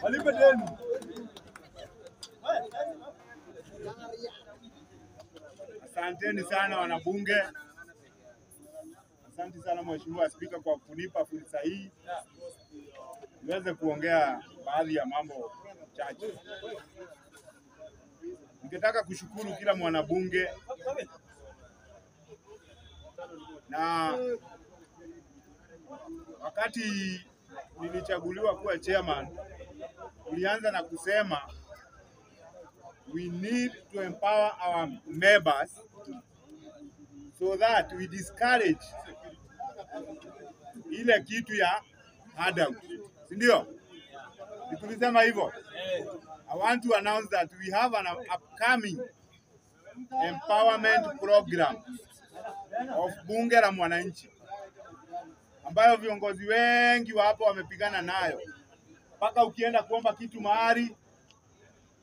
Walipe deni. Asanteni sana wanabunge. Asante sana Mheshimiwa Spika kwa kunipa fursa hii niweze kuongea baadhi ya mambo chache. Ningetaka kushukuru kila mwanabunge na wakati nilichaguliwa kuwa chairman, ulianza na kusema we need to empower our members so that we discourage ile kitu ya handout. Si ndio? Tulisema hivyo. I want to announce that we have an upcoming empowerment program of bunge la mwananchi ambayo viongozi wengi wa hapo wamepigana nayo. Mpaka ukienda kuomba kitu mahali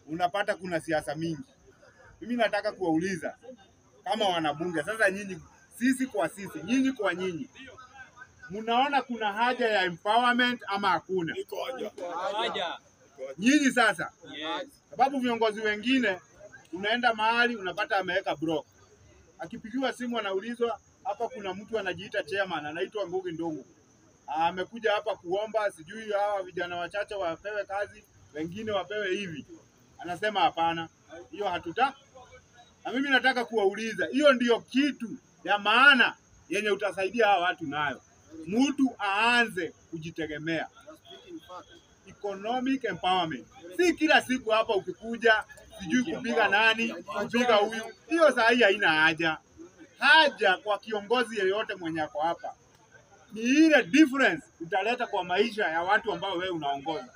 unapata kuna siasa mingi. Mimi nataka kuwauliza kama wanabunge, sasa nyinyi, sisi kwa sisi, nyinyi kwa nyinyi, mnaona kuna haja ya empowerment ama hakuna? Haja. Nyinyi sasa, sababu viongozi wengine unaenda mahali unapata ameweka block. Akipigiwa simu anaulizwa, hapa kuna mtu anajiita chairman, anaitwa Ngugi Ndongo, amekuja hapa kuomba sijui hawa vijana wachache wapewe kazi, wengine wapewe hivi. Anasema hapana, hiyo hatuta. Na mimi nataka kuwauliza, hiyo ndiyo kitu ya maana yenye utasaidia hawa watu nayo. Mtu aanze kujitegemea. Economic empowerment. Si kila siku hapa ukikuja sijui kupiga nani, kupiga huyu. Hiyo saa hii haina haja. Haja kwa kiongozi yeyote mwenye ako hapa ni ile difference utaleta kwa maisha ya watu ambao wewe unaongoza.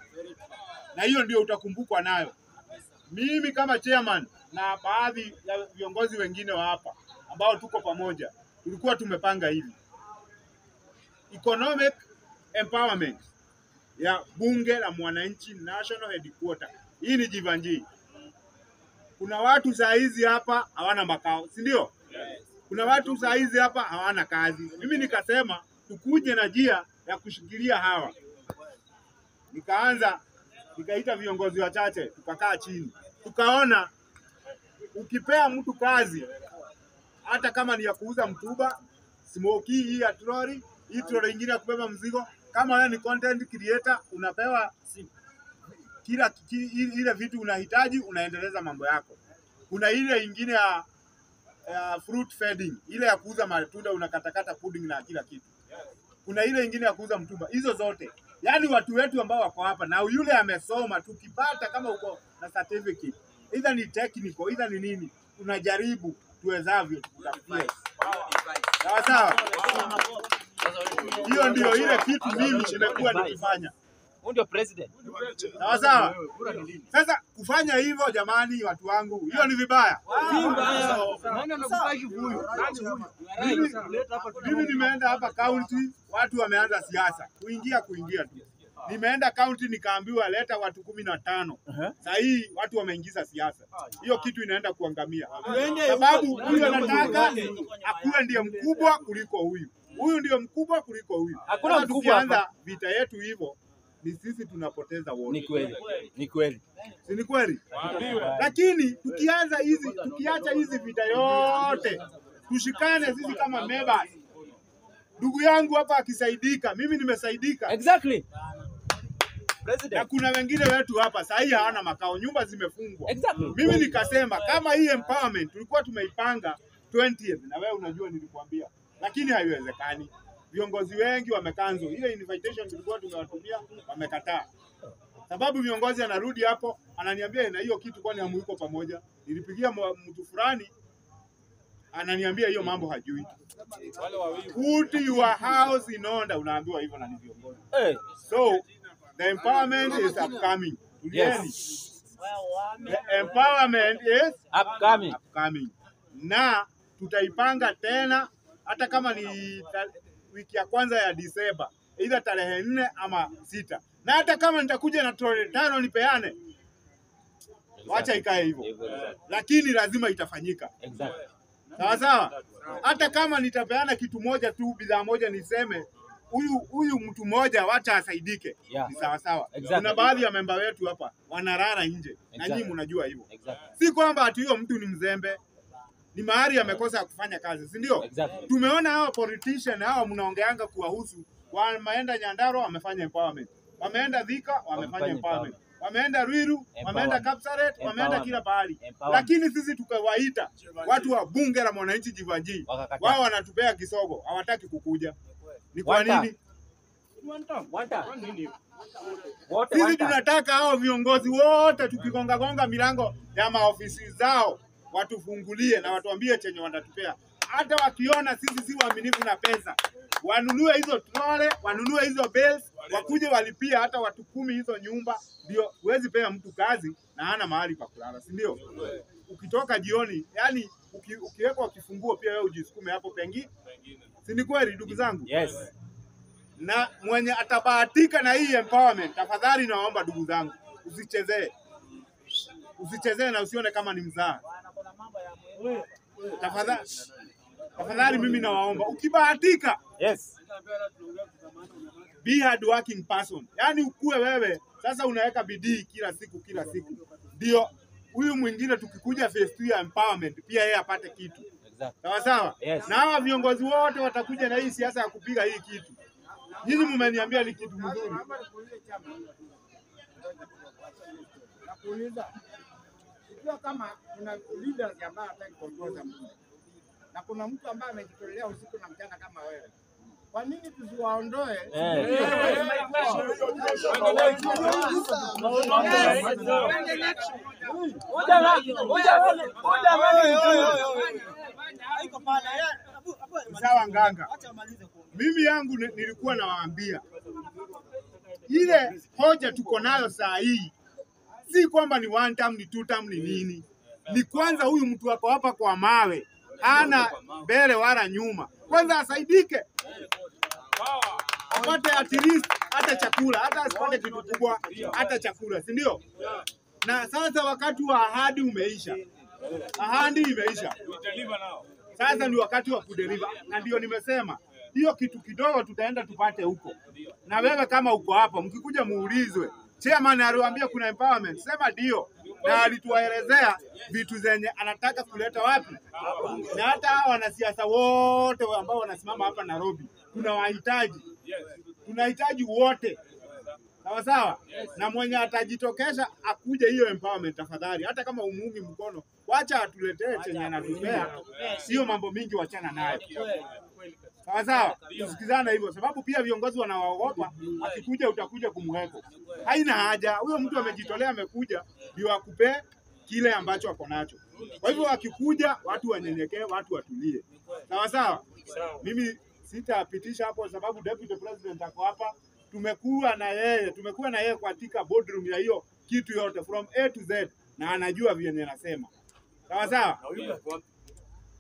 Na hiyo ndio utakumbukwa nayo. Mimi kama chairman na baadhi ya viongozi wengine wa hapa ambao tuko pamoja, tulikuwa tumepanga hivi. Economic empowerment ya bunge la mwananchi national headquarter. Hii ni Jivanji. Kuna watu saa hizi hapa hawana makao, si ndio? Kuna watu saa hizi hapa hawana kazi. Mimi nikasema tukuje na njia ya kushikilia hawa. Nikaita viongozi wachache, tukakaa chini. Tukaona ukipea mtu kazi, hata kama ni ya kuuza mtuba, smoki hii ya troli, hii troli nyingine ya kubeba mzigo, kama wewe ni content creator, unapewa ile vitu unahitaji, unaendeleza mambo yako. Kuna ile ingine ya fruit feeding, ile ya kuuza matunda, unakatakata pudding na kila kitu. Kuna ile ingine ya kuuza mtuba. Hizo zote, yani watu wetu ambao wako hapa na yule amesoma, tukipata kama uko na certificate, either ni technical, either ni nini, tunajaribu tuwezavyo tutafikia. Sawa sawa. Hiyo ndio ile kitu mimi nimekuwa nikifanya. Ndio president. Sawa sawa. Sasa kufanya hivyo jamani watu wangu, hiyo ni vibaya. Si mbaya. Maana nakukashi huyu. Mimi nimeenda hapa county, watu wameanza siasa. Kuingia tu. Nimeenda county nikaambiwa leta watu 15. Sasa hii watu wameingiza siasa. Hiyo kitu inaenda kuangamia. Sababu huyu anataka akuwe ndiye mkubwa kuliko huyu. Huyu ndio mkubwa kuliko huyu. Hakuna mkubwa hapa. Vita yetu hivyo ni sisi tunapoteza wote. Ni kweli. Ni kweli. Si ni kweli? Lakini tukiacha hizi vita yote, tushikane sisi kama members. Ndugu yangu hapa akisaidika, mimi nimesaidika. Exactly. President. Na kuna wengine wetu hapa sasa hii hawana makao, nyumba zimefungwa. Exactly. Mimi nikasema kama hii empowerment tulikuwa tumeipanga 20th, na wewe unajua nilikwambia, lakini haiwezekani. Viongozi wengi wamekanzo. Ile invitation tulikuwa tumewatumia wamekataa. Sababu viongozi anarudi hapo ananiambia na hiyo kitu kwani hamuiko pamoja. Nilipigia mtu fulani ananiambia hiyo mambo hajui. Put your house in order, unaambiwa hivyo na ni viongozi. So the empowerment is upcoming. Yes. The empowerment is upcoming. Na tutaipanga tena hata kama ni wiki ya kwanza ya Disemba, either tarehe 4 ama 6. Na hata kama nitakuja na troli 5 nipeane, wacha ikae hivyo. Lakini lazima itafanyika. Exactly. Sawa sawa. Hata kama nitapeana kitu moja tu, bidhaa moja, niseme huyu mtu mmoja wacha asaidike. Yeah. Ni sawa sawa. Exactly. Kuna baadhi ya memba wetu hapa wanarara nje. Exactly. Na nyinyi mnajua hivyo. Exactly. Si kwamba ati huyo mtu ni mzembe. Ni mahali amekosa kufanya kazi, si ndio? Exactly. Tumeona hao politician hao mnaongeanga kuwahusu, wameenda Nyandarua wamefanya empowerment. Wameenda Thika wamefanya empowerment. Wameenda Ruiru, wameenda Kapsaret, wameenda kila pahali. Lakini sisi tukawaita watu wa bunge la mwananchi Jivanji. Wao wanatupea kisogo, hawataki kukuja. Ni kwa nini? Sisi tunataka hao viongozi wote tukigonga milango ya maofisi zao watufungulie na watuambie chenye watatupea. Hata wakiona sisi si waaminifu na pesa, wanunue hizo trole, wanunue hizo bells, wakuje walipia hata watu 10 hizo nyumba, ndio huwezi pea mtu kazi na hana mahali pa kulala, si ndio? Ukitoka jioni, yani ukiwekwa kifunguo pia wewe ujisukume hapo pengine. Si ni kweli ndugu zangu? Yes. Na mwenye atabahatika na hii empowerment, tafadhali naomba ndugu zangu, usichezee. Usichezee na usione kama ni mzaha. Tafadhali mimi nawaomba, ukibahatika, Yes. be hard working person. Yaani ukue wewe, sasa unaweka bidii kila siku. Ndio huyu mwingine tukikuja phase 2 ya empowerment pia yeye apate kitu. Exactly. Sawa sawa? Yes. Na hawa viongozi wote watakuja na hii siasa ya kupiga hii kitu. Nyinyi mmeniambia ni kitu mzuri. Nakuuliza, ikiwa kama kuna leaders ambao hataki kuongoza mtu na kuna mtu ambaye amejitolea usiku na mchana kama wewe, kwa nini tusiwaondoe? Sawa nganga. Mimi yangu nilikuwa nawaambia ile hoja tuko nayo saa hii si kwamba ni 1 term ni 2 term ni nini. Ni kwanza huyu mtu wako hapa kwa mawe, hana mbele wala nyuma. Kwanza asaidike. Apate at least hata chakula, hata asipate kitu kubwa, hata chakula, si ndio? Na sasa wakati wa ahadi umeisha. Ahadi imeisha. Sasa ni wakati wa kudeliver. Na ndio nimesema hiyo kitu kidogo tutaenda tupate huko. Na wewe kama uko hapa, mkikuja muulizwe, chairman aliwaambia kuna empowerment, sema ndio. Na alituwaelezea vitu zenye anataka kuleta wapi. Na hata hao wanasiasa wote ambao wanasimama hapa Nairobi, tunawahitaji. Tunahitaji wote. Sawa sawa? Na mwenye atajitokesha akuje hiyo empowerment tafadhali. Hata kama umuungi mkono, wacha atuletee chenye anatupea. Sio mambo mingi, wachana nayo. Sawa sawa? Tusikizana hivyo sababu pia viongozi wanawaogopa, akikuja utakuja kumweka. Haina haja. Huyo mtu amejitolea, amekuja ndio akupe kile ambacho ako nacho. Kwa hivyo akikuja watu wanyenyekee, watu watulie. Sawa sawa? Mimi sitapitisha hapo sababu deputy president ako hapa. Tumekuwa na yeye katika boardroom ya hiyo kitu yote from A to Z na anajua vyenye nasema. Sawa sawa?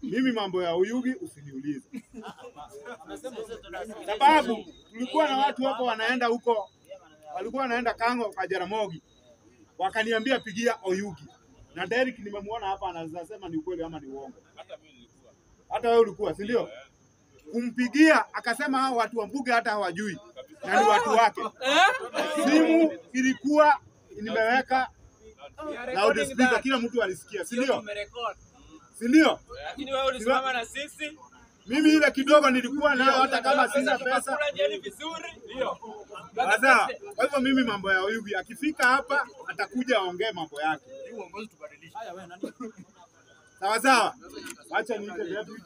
Mimi mambo ya Oyugi usiniulize. Sababu tulikuwa na watu hapo wanaenda huko, walikuwa wanaenda Kango kwa Jaramogi. Wakaniambia pigia Oyugi. Na Derek nimemwona hapa anasema ni ukweli ama ni uongo. Hata wewe ulikuwa, si ndio? Kumpigia akasema hao watu wa mbuge hata hawajui. Na ni watu wake. Simu ilikuwa nimeweka loudspeaker, kila mtu alisikia, si ndio? Si ndio? Lakini wewe ulisimama na sisi. Mimi ile kidogo nilikuwa nayo hata kama sina pesa. Ndio. Sasa, kwa hivyo mimi mambo ya Oyugi akifika hapa atakuja aongee mambo yake. Sawa sawa. Acha niite deputy.